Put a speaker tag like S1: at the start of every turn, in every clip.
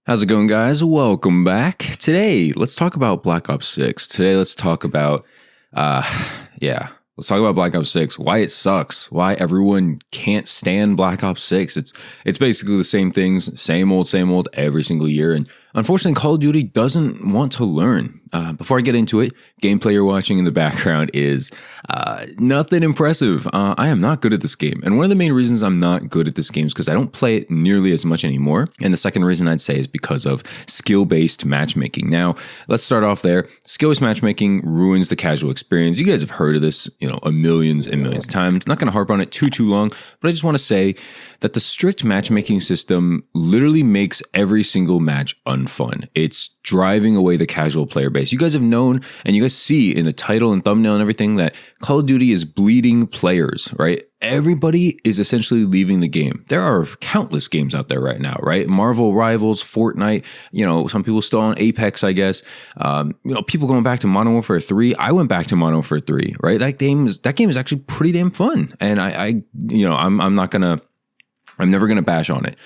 S1: How's it going, guys? Welcome back. Today, let's talk about Black Ops 6. Today, let's talk about, let's talk about Black Ops 6, why it sucks, why everyone can't stand Black Ops 6. It's basically the same things, same old every single year. And unfortunately, Call of Duty doesn't want to learn. Before I get into it, gameplay you're watching in the background is nothing impressive. I am not good at this game. And one of the main reasons I'm not good at this game is because I don't play it nearly as much anymore. And the second reason I'd say is because of skill-based matchmaking. Now, let's start off there. Skill-based matchmaking ruins the casual experience. You guys have heard of this, a millions and millions of times. Not going to harp on it too long, but I just want to say that the strict matchmaking system literally makes every single match unfun. It's driving away the casual player base. You guys have known, and you guys see in the title and thumbnail and everything, that Call of Duty is bleeding players, right? Everybody is essentially leaving the game. There are countless games out there right now, right? Marvel Rivals, Fortnite, some people still on Apex, I guess. People going back to Modern Warfare 3. I went back to Modern Warfare 3, right? That game is actually pretty damn fun. And I'm never going to bash on it.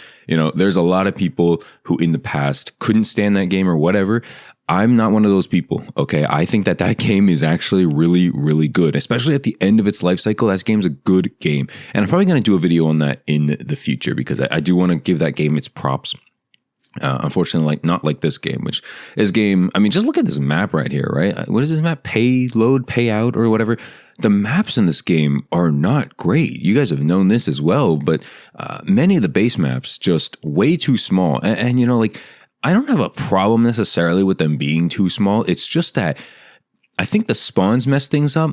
S1: There's a lot of people who in the past couldn't stand that game or whatever. I'm not one of those people, okay? I think that game is actually really, really good, especially at the end of its life cycle. That game's a good game. And I'm probably going to do a video on that in the future because I do want to give that game its props. Unfortunately, not like this game, which is just look at this map right here, right? What is this map? Pay, load, pay out, or whatever. The maps in this game are not great. You guys have known this as well, but many of the base maps just way too small. And I don't have a problem necessarily with them being too small. It's just that I think the spawns mess things up.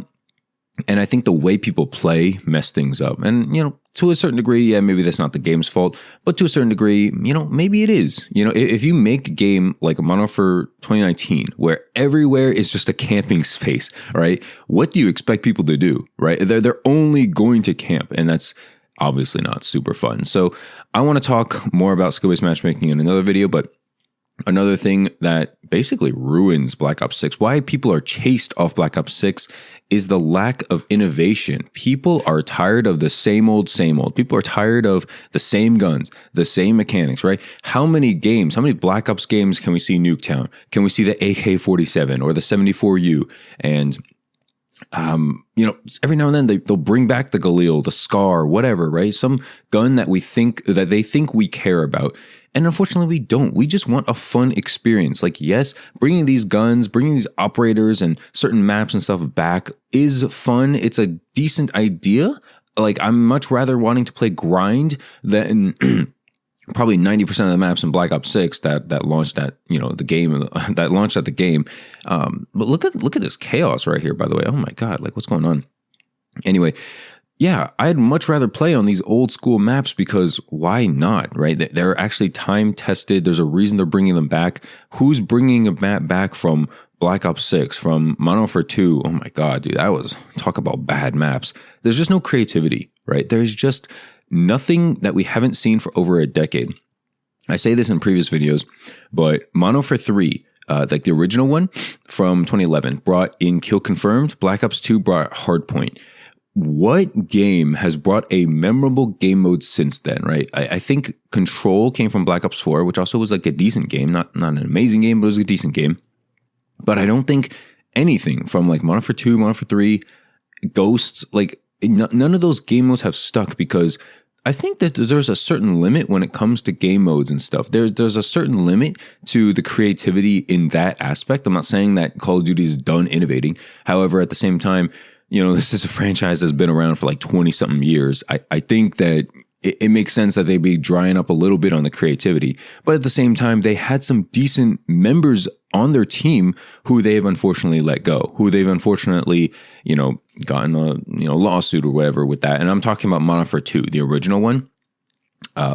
S1: And I think the way people play mess things up. And, to a certain degree, yeah, maybe that's not the game's fault. But to a certain degree, maybe it is. If you make a game like Modern Warfare 2019, where everywhere is just a camping space, right? What do you expect people to do, right? They're only going to camp. And that's obviously not super fun. So I want to talk more about skill-based matchmaking in another video, but another thing that basically ruins Black Ops 6, why people are chased off Black Ops 6, is the lack of innovation. People are tired of the same old. People are tired of the same guns, the same mechanics, right? How many Black Ops games can we see Nuketown? Can we see the AK-47 or the 74U? And every now and then they'll bring back the Galil, the Scar, whatever, right? Some gun that they think we care about. And unfortunately, we don't. We just want a fun experience. Like, yes, bringing these guns, bringing these operators and certain maps and stuff back is fun. It's a decent idea. Like, I'm much rather wanting to play grind than probably 90% of the maps in Black Ops 6 that launched at the game that launched at the game. But look at this chaos right here. By the way, oh my god, what's going on? Anyway. Yeah, I'd much rather play on these old school maps because why not, right? They're actually time tested. There's a reason they're bringing them back. Who's bringing a map back from Black Ops 6, from Modern Warfare 2? Oh my god, dude, talk about bad maps. There's just no creativity, right? There's just nothing that we haven't seen for over a decade. I say this in previous videos, but Modern Warfare 3, the original one from 2011, brought in Kill Confirmed. Black Ops 2 brought Hardpoint. What game has brought a memorable game mode since then, right? I think Control came from Black Ops 4, which also was a decent game. Not an amazing game, but it was a decent game. But I don't think anything from Modern Warfare 2, Modern Warfare 3, Ghosts, none of those game modes have stuck because I think that there's a certain limit when it comes to game modes and stuff. There's a certain limit to the creativity in that aspect. I'm not saying that Call of Duty is done innovating. However, at the same time, this is a franchise that's been around for 20-something years. I think that it makes sense that they be drying up a little bit on the creativity. But at the same time, they had some decent members on their team who they've unfortunately let go, who they've unfortunately, gotten a lawsuit or whatever with that. And I'm talking about Modern Warfare 2, the original one.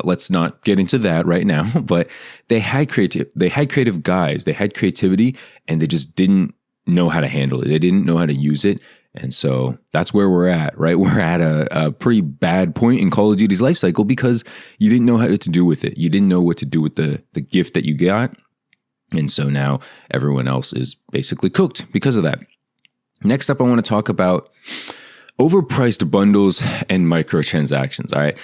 S1: Let's not get into that right now, but they had creative guys, they had creativity, and they just didn't know how to handle it. They didn't know how to use it. And so that's where we're at, right? We're at a pretty bad point in Call of Duty's life cycle because you didn't know how to do with it. You didn't know what to do with the gift that you got. And so now everyone else is basically cooked because of that. Next up, I want to talk about overpriced bundles and microtransactions, all right?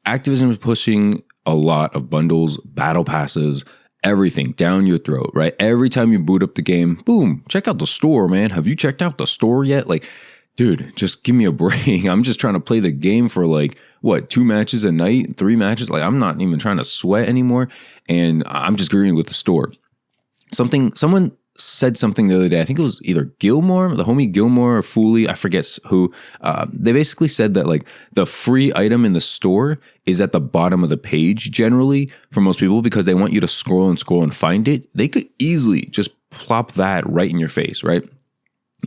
S1: Activision is pushing a lot of bundles, battle passes, everything down your throat, right? Every time you boot up the game, boom, check out the store, man. Have you checked out the store yet? Like, dude, just give me a break. I'm just trying to play the game for like, what, 2 matches a night, 3 matches? Like, I'm not even trying to sweat anymore. And I'm just agreeing with the store. Someone said something the other day. I think it was either Gilmore, the homie Gilmore, or Fooly, I forget who. They basically said that like the free item in the store is at the bottom of the page generally for most people because they want you to scroll and find it. They could easily just plop that right in your face, right?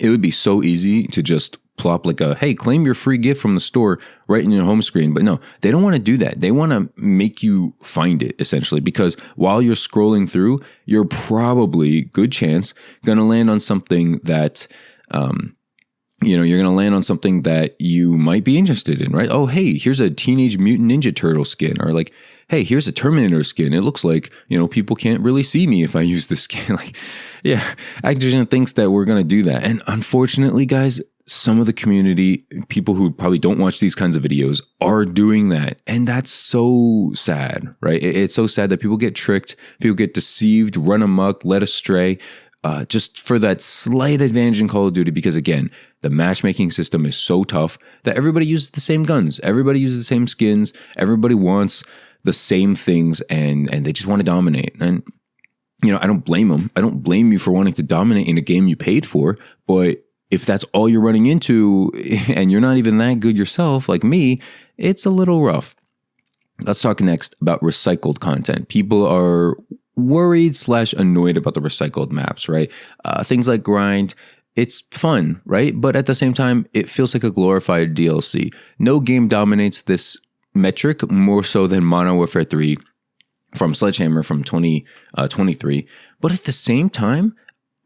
S1: It would be so easy to just plop like hey, claim your free gift from the store right in your home screen. But no, they don't want to do that. They want to make you find it essentially because while you're scrolling through, you're probably, good chance, going to land on something that, you're going to land on something that you might be interested in, right? Oh, hey, here's a Teenage Mutant Ninja Turtle skin, or like, hey, here's a Terminator skin. It looks like, people can't really see me if I use this skin. Like, yeah, Activision thinks that we're going to do that. And unfortunately, guys, some of the community, people who probably don't watch these kinds of videos, are doing that. And that's so sad, right? It's so sad that people get tricked, people get deceived, run amok, led astray, just for that slight advantage in Call of Duty. Because again, the matchmaking system is so tough that everybody uses the same guns, everybody uses the same skins, everybody wants the same things, and they just want to dominate. And I don't blame them. I don't blame you for wanting to dominate in a game you paid for, but if that's all you're running into and you're not even that good yourself, like me, it's a little rough. Let's talk next about recycled content. People are worried / annoyed about the recycled maps, right? Things like grind, it's fun, right? But at the same time, it feels like a glorified DLC. No game dominates this metric more so than Modern Warfare 3 from Sledgehammer from 2023. But at the same time,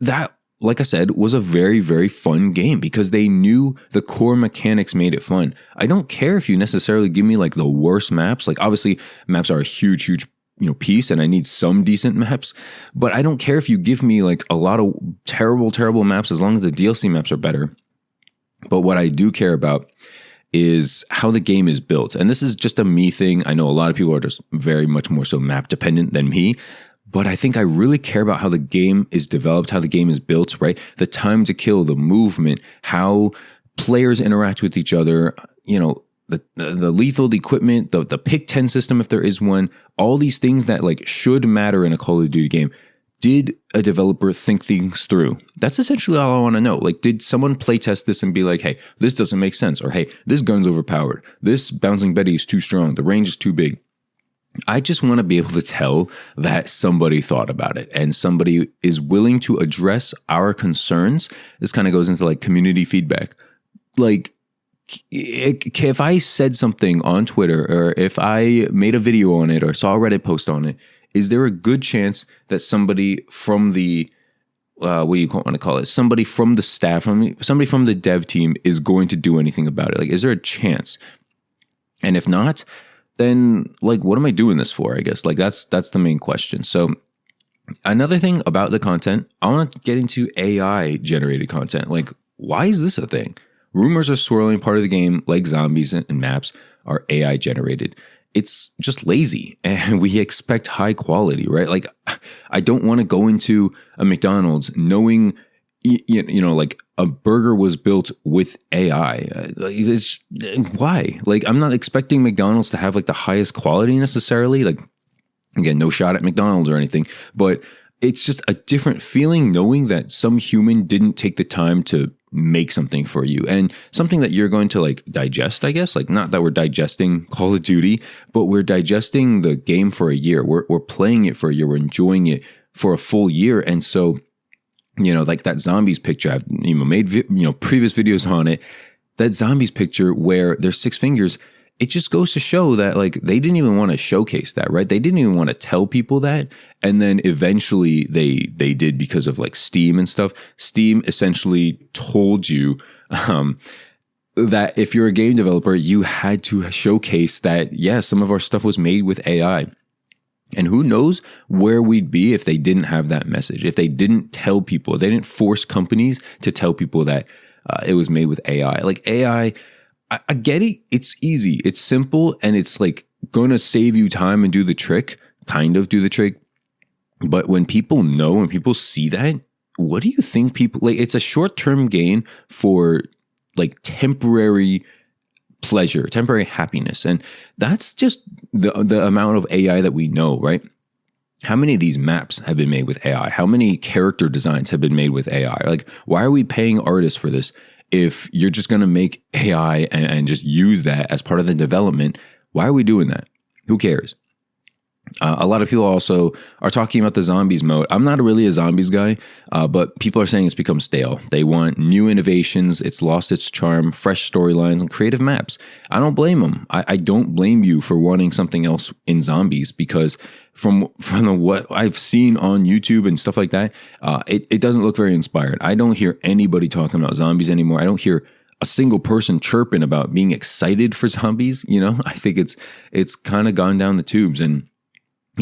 S1: that, like I said, was a very, very fun game because they knew the core mechanics made it fun. I don't care if you necessarily give me like the worst maps. Like obviously maps are a huge piece and I need some decent maps, but I don't care if you give me like a lot of terrible maps as long as the DLC maps are better. But what I do care about is how the game is built. And this is just a me thing. I know a lot of people are just very much more so map dependent than me. But I think I really care about how the game is developed, how the game is built, right? The time to kill, the movement, how players interact with each other, the lethal equipment, the pick 10 system, if there is one, all these things that like should matter in a Call of Duty game. Did a developer think things through? That's essentially all I want to know. Like, did someone playtest this and be like, hey, this doesn't make sense? Or hey, this gun's overpowered. This bouncing Betty is too strong. The range is too big. I just want to be able to tell that somebody thought about it and somebody is willing to address our concerns. This kind of goes into like community feedback. Like, if I said something on Twitter or if I made a video on it or saw a Reddit post on it, is there a good chance that somebody from the, what do you want to call it? Somebody from the staff, somebody from the dev team is going to do anything about it? Like, is there a chance? And if not, then like, what am I doing this for? I guess like that's the main question. So another thing about the content, I want to get into AI generated content. Like, why is this a thing? Rumors are swirling part of the game, like zombies and maps are AI generated. It's just lazy and we expect high quality, right? Like, I don't want to go into a McDonald's knowing, like a burger was built with AI. Why? Like, I'm not expecting McDonald's to have like the highest quality necessarily. Like, again, no shot at McDonald's or anything, but it's just a different feeling knowing that some human didn't take the time to make something for you and something that you're going to like digest, I guess. Like, not that we're digesting Call of Duty, but we're digesting the game for a year. We're playing it for a year. We're enjoying it for a full year. And so, like that zombies picture, I've made previous videos on it. That zombies picture where there's 6 fingers, it just goes to show that like they didn't even want to showcase that, right? They didn't even want to tell people that. And then eventually they did because of like Steam and stuff. Steam essentially told you that if you're a game developer, you had to showcase that, yeah, some of our stuff was made with AI. And who knows where we'd be if they didn't have that message, if they didn't tell people, they didn't force companies to tell people that it was made with AI. Like AI, I get it. It's easy. It's simple. And it's like going to save you time and do the trick, kind of do the trick. But when people know, when people see that, what do you think people like? It's a short-term gain for like temporary pleasure, temporary happiness. And that's just the amount of AI that we know, right? How many of these maps have been made with AI? How many character designs have been made with AI? Like, why are we paying artists for this if you're just going to make AI and just use that as part of the development? Why are we doing that? Who cares? A lot of people also are talking about the zombies mode. I'm not really a zombies guy, but people are saying it's become stale. They want new innovations. It's lost its charm, fresh storylines, and creative maps. I don't blame them. I don't blame you for wanting something else in zombies, because from what I've seen on YouTube and stuff like that, it doesn't look very inspired. I don't hear anybody talking about zombies anymore. I don't hear a single person chirping about being excited for zombies. I think it's kind of gone down the tubes. And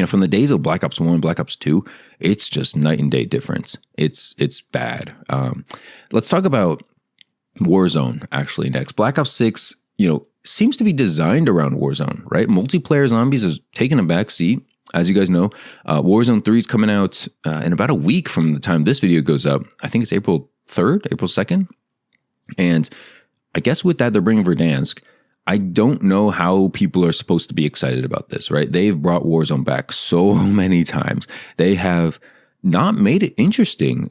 S1: from the days of Black Ops 1, Black Ops 2, it's just night and day difference. It's bad. Let's talk about Warzone actually next. Black Ops 6, seems to be designed around Warzone, right? Multiplayer zombies is taking a back seat. As you guys know, Warzone 3 is coming out in about a week from the time this video goes up. I think it's April 3rd, April 2nd. And I guess with that, they're bringing Verdansk. I don't know how people are supposed to be excited about this, right? They've brought Warzone back so many times. They have not made it interesting.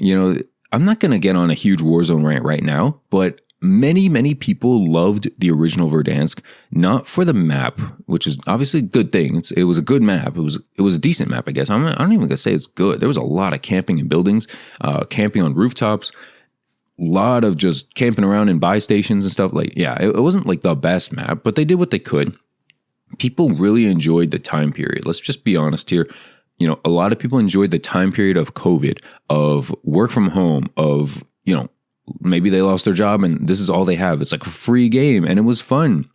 S1: I'm not going to get on a huge Warzone rant right now, but many, many people loved the original Verdansk, not for the map, which is obviously a good thing. It was a good map. It was a decent map, I guess. I don't even gonna say it's good. There was a lot of camping in buildings, camping on rooftops, lot of just camping around in buy stations and stuff. Like, yeah, it wasn't like the best map, but they did what they could. People really enjoyed the time period. Let's just be honest here. A lot of people enjoyed the time period of COVID, of work from home, of, maybe they lost their job and this is all they have. It's like a free game and it was fun.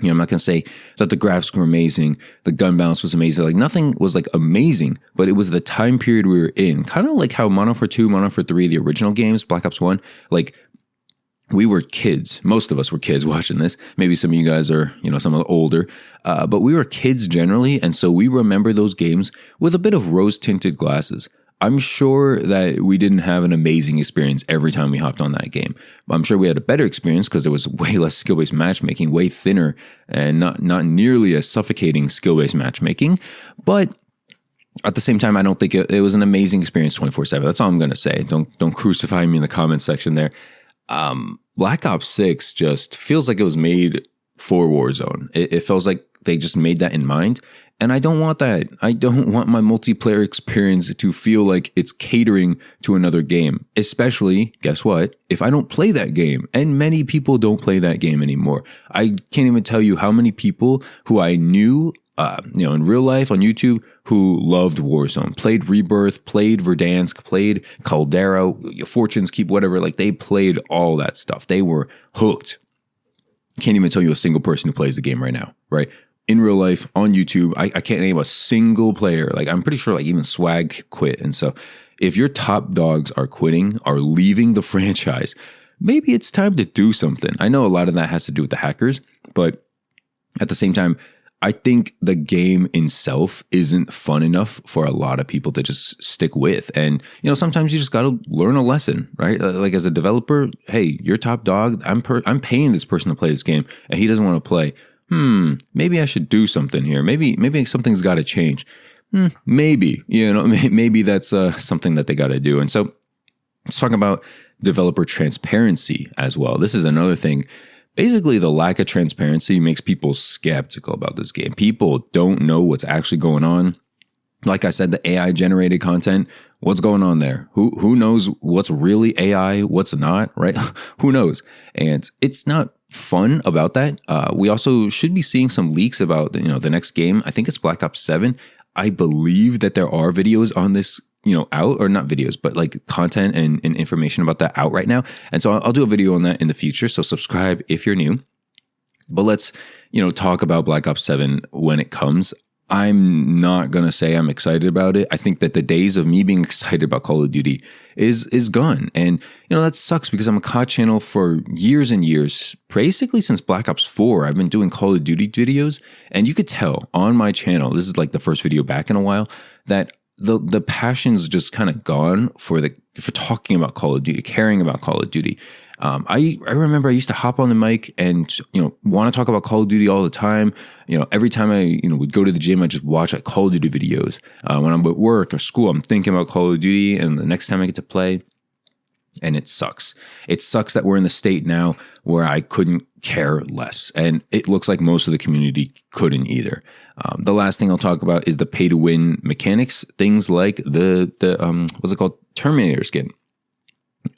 S1: I'm not going to say that the graphics were amazing, the gun balance was amazing. Like, nothing was like amazing, but it was the time period we were in. Kind of like how Modern Warfare 2, Modern Warfare 3, the original games, Black Ops 1, like, we were kids. Most of us were kids watching this. Maybe some of you guys are, some of the older, but we were kids generally. And so we remember those games with a bit of rose-tinted glasses. I'm sure that we didn't have an amazing experience every time we hopped on that game. I'm sure we had a better experience because there was way less skill-based matchmaking, way thinner, and not nearly as suffocating skill-based matchmaking. But at the same time, I don't think it was an amazing experience 24/7. That's all I'm going to say. Don't crucify me in the comment section there. Black Ops 6 just feels like it was made for Warzone. It feels like they just made that in mind. And I don't want that. I don't want my multiplayer experience to feel like it's catering to another game. Especially, guess what? If I don't play that game. And many people don't play that game anymore. I can't even tell you how many people who I knew, in real life on YouTube who loved Warzone, played Rebirth, played Verdansk, played Caldera, Fortune's Keep, whatever. Like, they played all that stuff. They were hooked. Can't even tell you a single person who plays the game right now, right? In real life, on YouTube, I can't name a single player. Like, I'm pretty sure like even Swag quit. And so if your top dogs are quitting, are leaving the franchise, maybe it's time to do something. I know a lot of that has to do with the hackers, but at the same time, I think the game itself isn't fun enough for a lot of people to just stick with. And, sometimes you just got to learn a lesson, right? Like, as a developer, hey, your top dog, I'm paying this person to play this game and he doesn't want to play. Maybe I should do something here. Maybe something's got to change. Maybe, maybe that's something that they got to do. And so let's talk about developer transparency as well. This is another thing. Basically, the lack of transparency makes people skeptical about this game. People don't know what's actually going on. Like I said, the AI generated content, what's going on there? Who knows what's really AI, what's not, right? Who knows? And it's not fun about that. We also should be seeing some leaks about, the next game. I think it's Black Ops 7. I believe that there are videos on this, out, or not videos, but like content and information about that out right now. And so I'll do a video on that in the future. So subscribe if you're new. But let's, talk about Black Ops 7 when it comes. I'm not going to say I'm excited about it. I think that the days of me being excited about Call of Duty is gone. And, that sucks because I'm a COD channel for years and years. Basically since Black Ops 4, I've been doing Call of Duty videos. And you could tell on my channel, this is like the first video back in a while, that the passion's just kind of gone for talking about Call of Duty, caring about Call of Duty. I remember I used to hop on the mic and, want to talk about Call of Duty all the time. Every time I, would go to the gym, I just watch like Call of Duty videos. When I'm at work or school, I'm thinking about Call of Duty, and the next time I get to play, and it sucks. It sucks that we're in the state now where I couldn't care less. And it looks like most of the community couldn't either. The last thing I'll talk about is the pay to win mechanics. Things like the what's it called? Terminator skin.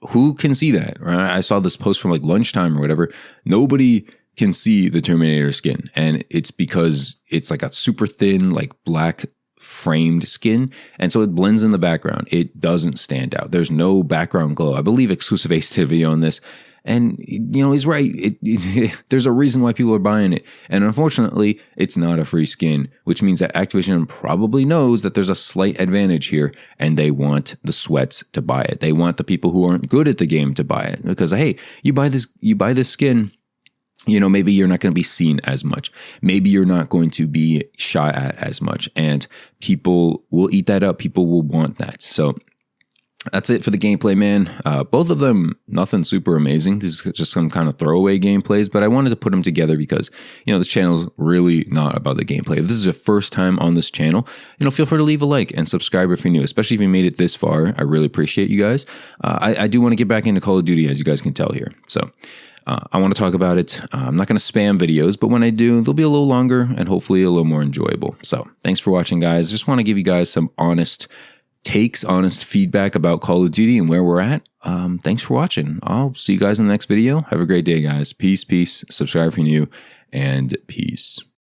S1: Who can see that? Right? I saw this post from like lunchtime or whatever. Nobody can see the Terminator skin. And it's because it's like a super thin, like black framed skin. And so it blends in the background. It doesn't stand out. There's no background glow. I believe Exclusive Ace did a video on this. And, he's right. There's a reason why people are buying it. And unfortunately, it's not a free skin, which means that Activision probably knows that there's a slight advantage here, and they want the sweats to buy it. They want the people who aren't good at the game to buy it, because, hey, you buy this skin, maybe you're not going to be seen as much. Maybe you're not going to be shot at as much, and people will eat that up. People will want that. So that's it for the gameplay, man. Both of them, nothing super amazing. This is just some kind of throwaway gameplays, but I wanted to put them together because, this channel is really not about the gameplay. If this is your first time on this channel, feel free to leave a like and subscribe if you're new, especially if you made it this far. I really appreciate you guys. I do want to get back into Call of Duty, as you guys can tell here. So I want to talk about it. I'm not going to spam videos, but when I do, they'll be a little longer and hopefully a little more enjoyable. So thanks for watching, guys. Just want to give you guys some honest takes, honest feedback about Call of Duty and where we're at. Thanks for watching. I'll see you guys in the next video. Have a great day, guys. Peace, peace. Subscribe if you're new, and peace.